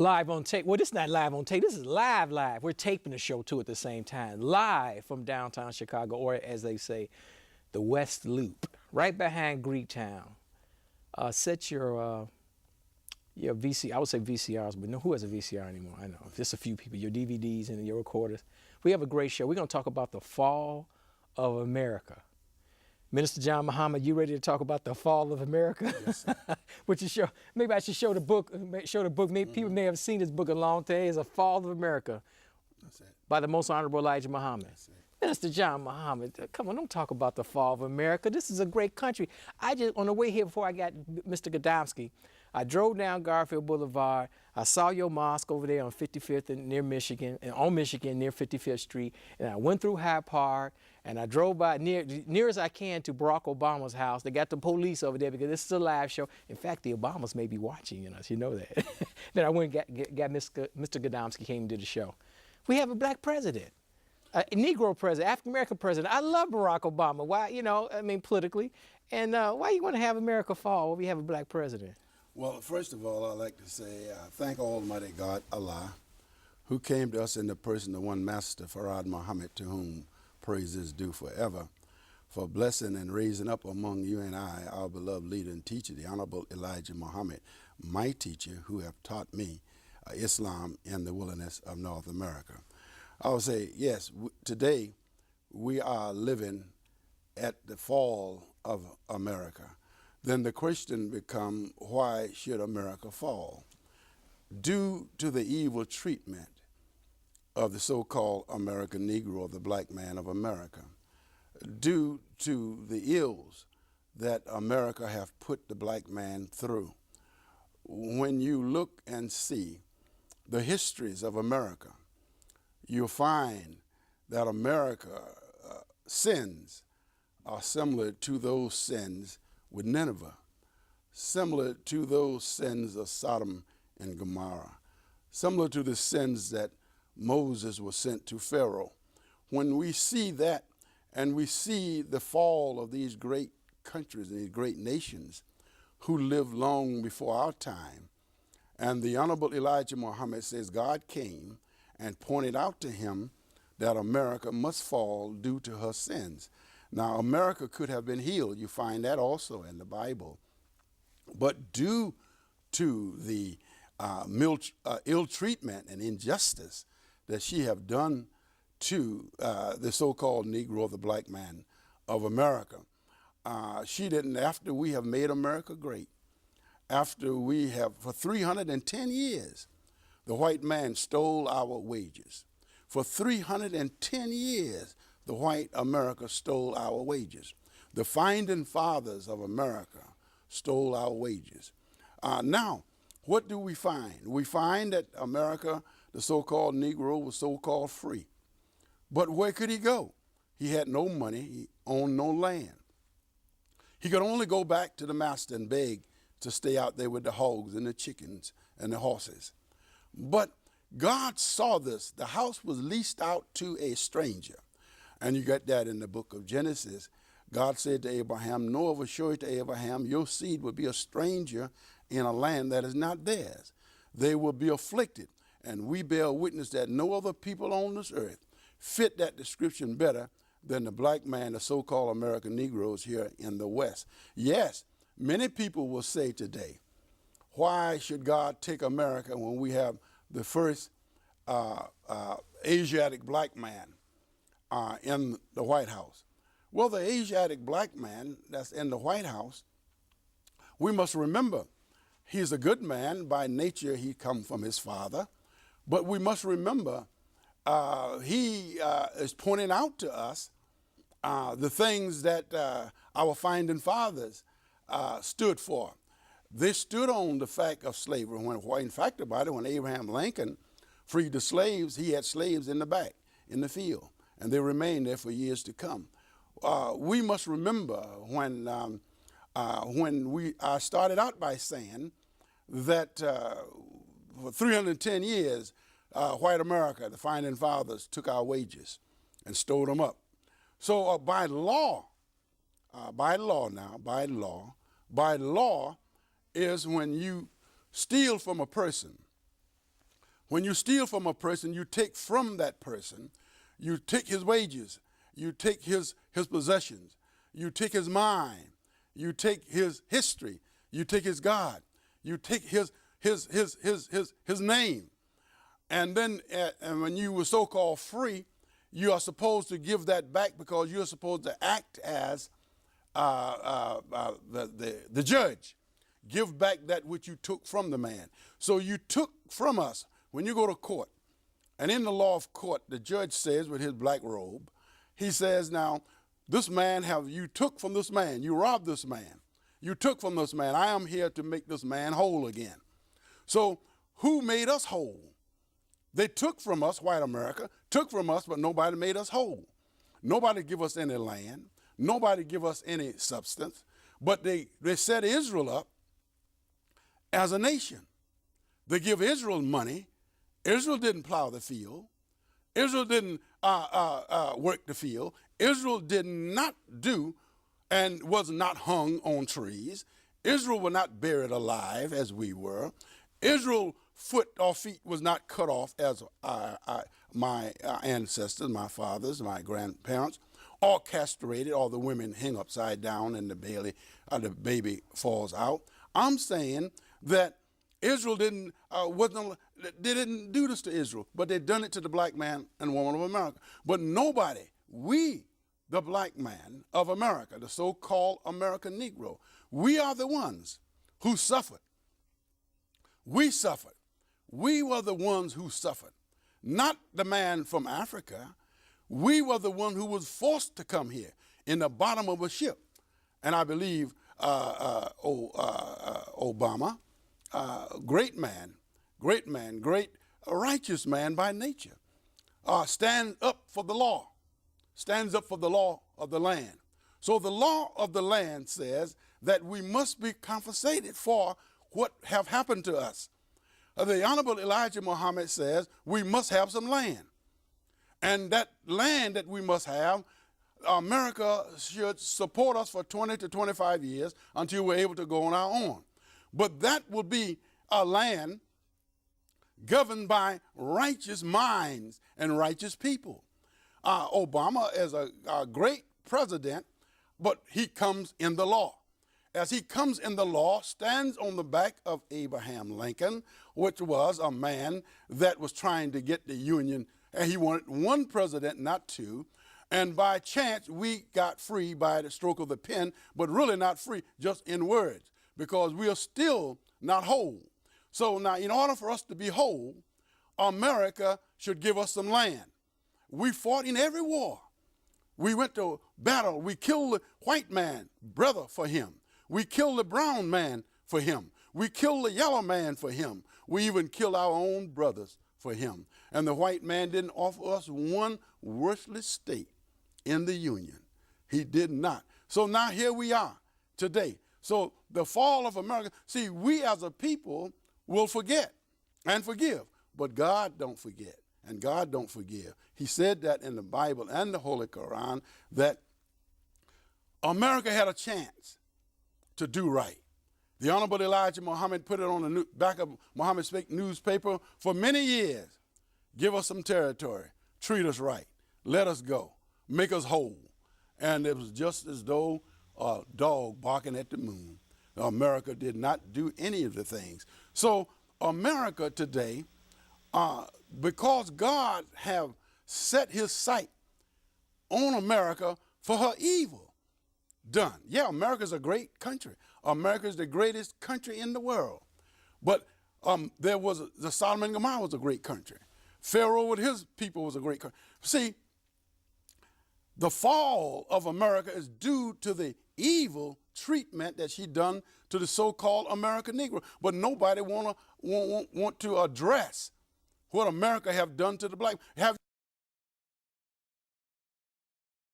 Live on tape. Well, this is not live on tape. This is live. We're taping the show, too, at the same time. Live from downtown Chicago, or as they say, the West Loop, right behind Greektown. Set your VCR. I would say VCRs, but no, who has a VCR anymore? I know. Just a few people. Your DVDs and your recorders. We have a great show. We're going to talk about the fall of America. Minister John Muhammad, you ready to talk about the fall of America? Yes, sir. Which is maybe I should show the book. People may have seen this book a long time. It's A Fall of America. That's it. By the Most Honorable Elijah Muhammad. That's it. Minister John Muhammad, come on, don't talk about the fall of America. This is a great country. On the way here before I got Mr. Gadomski, I drove down Garfield Boulevard. I saw your mosque over there on 55th and near Michigan, and on Michigan near 55th Street. And I went through Hyde Park, and I drove by near as I can to Barack Obama's house. They got the police over there because this is a live show. In fact, the Obamas may be watching us. You know that. Then I went and got Mr. Gadomski came to the show. We have a black president. A Negro president, African-American president. I love Barack Obama. Why, politically. And why you want to have America fall when we have a black president? Well, first of all, I'd like to say thank Almighty God, Allah, who came to us in the person of one master, Farad Muhammad, to whom praise is due forever, for blessing and raising up among you and I, our beloved leader and teacher, the Honorable Elijah Muhammad, my teacher, who have taught me Islam in the wilderness of North America. I would say, yes, today we are living at the fall of America. Then the question becomes, why should America fall? Due to the evil treatment of the so-called American Negro, the black man of America, due to the ills that America have put the black man through. When you look and see the histories of America, you'll find that America sins are similar to those sins with Nineveh, similar to those sins of Sodom and Gomorrah, similar to the sins that Moses was sent to Pharaoh. When we see that and we see the fall of these great countries and these great nations who lived long before our time, and the Honorable Elijah Muhammad says God came and pointed out to him that America must fall due to her sins. Now, America could have been healed. You find that also in the Bible. But due to the ill treatment and injustice that she have done to the so-called Negro, the black man of America, she didn't, after we have made America great, after we have, for 310 years, the white man stole our wages. For 310 years, the white America stole our wages. The founding fathers of America stole our wages. Now, what do we find? We find that America, the so-called Negro, was so-called free. But where could he go? He had no money. He owned no land. He could only go back to the master and beg to stay out there with the hogs and the chickens and the horses. But God saw this. The house was leased out to a stranger. And you get that in the book of Genesis. God said to Abraham, Noah will show it to Abraham, your seed will be a stranger in a land that is not theirs. They will be afflicted. And we bear witness that no other people on this earth fit that description better than the black man, the so-called American Negroes here in the West. Yes, many people will say today, why should God take America when we have the first Asiatic black man in the White House? Well, the Asiatic black man that's in the White House, we must remember he's a good man. By nature, he come from his father. But we must remember he is pointing out to us the things that our founding fathers stood for. They stood on the fact of slavery. When, in fact about it, when Abraham Lincoln freed the slaves, he had slaves in the back, in the field, and they remained there for years to come. We must remember when I started out by saying that for 310 years, white America, the founding fathers, took our wages and stole them up. So by law is when you steal from a person When you steal from a person, you take from that person. You take his wages. You take his possessions. You take his mind. You take his history. You take his God. You take his name. And then and when you were so-called free, you are supposed to give that back because you're supposed to act as the judge. Give back that which you took from the man. So you took from us. When you go to court, and in the law of court, the judge says with his black robe, he says, now, this man you took from this man. You robbed this man. You took from this man. I am here to make this man whole again. So who made us whole? They took from us, white America, took from us, but nobody made us whole. Nobody give us any land. Nobody give us any substance. But they set Israel up as a nation. They give Israel money. Israel didn't plow the field. Israel didn't work the field. Israel did not do and was not hung on trees. Israel was not buried alive as we were. Israel's foot or feet was not cut off as my ancestors, my fathers, my grandparents, or castrated, or the women hang upside down and the baby falls out. I'm saying that Israel didn't do this to Israel, but they done it to the black man and woman of America. But nobody, we, the black man of America, the so-called American Negro, we are the ones who suffered. We suffered. We were the ones who suffered, not the man from Africa. We were the one who was forced to come here in the bottom of a ship. And I believe Obama, great man, great righteous man by nature, stands up for the law of the land. So the law of the land says that we must be compensated for what have happened to us. The Honorable Elijah Muhammad says we must have some land. And that land that we must have, America should support us for 20 to 25 years until we're able to go on our own. But that will be a land governed by righteous minds and righteous people. Obama is a great president, but he comes in the law. As he comes in the law, stands on the back of Abraham Lincoln, which was a man that was trying to get the Union, and he wanted one president, not two. And by chance, we got free by the stroke of the pen, but really not free, just in words, because we are still not whole. So now, in order for us to be whole, America should give us some land. We fought in every war. We went to battle. We killed the white man, brother, for him. We killed the brown man for him. We killed the yellow man for him. We even killed our own brothers for him. And the white man didn't offer us one worthless state in the Union. He did not. So now here we are today. So the fall of America, see, we as a people will forget and forgive, but God don't forget and God don't forgive. He said that in the Bible and the Holy Quran that America had a chance to do right. The Honorable Elijah Muhammad put it on the back of Muhammad Speak newspaper for many years. Give us some territory. Treat us right. Let us go. Make us whole. And it was just as though a dog barking at the moon. America did not do any of the things. So America today, because God have set his sight on America for her evil done. Yeah, America's a great country. America is the greatest country in the world. But the Sodom and Gomorrah was a great country. Pharaoh with his people was a great country. See, the fall of America is due to the evil treatment that she done to the so-called American Negro. But nobody want to address what America have done to the black.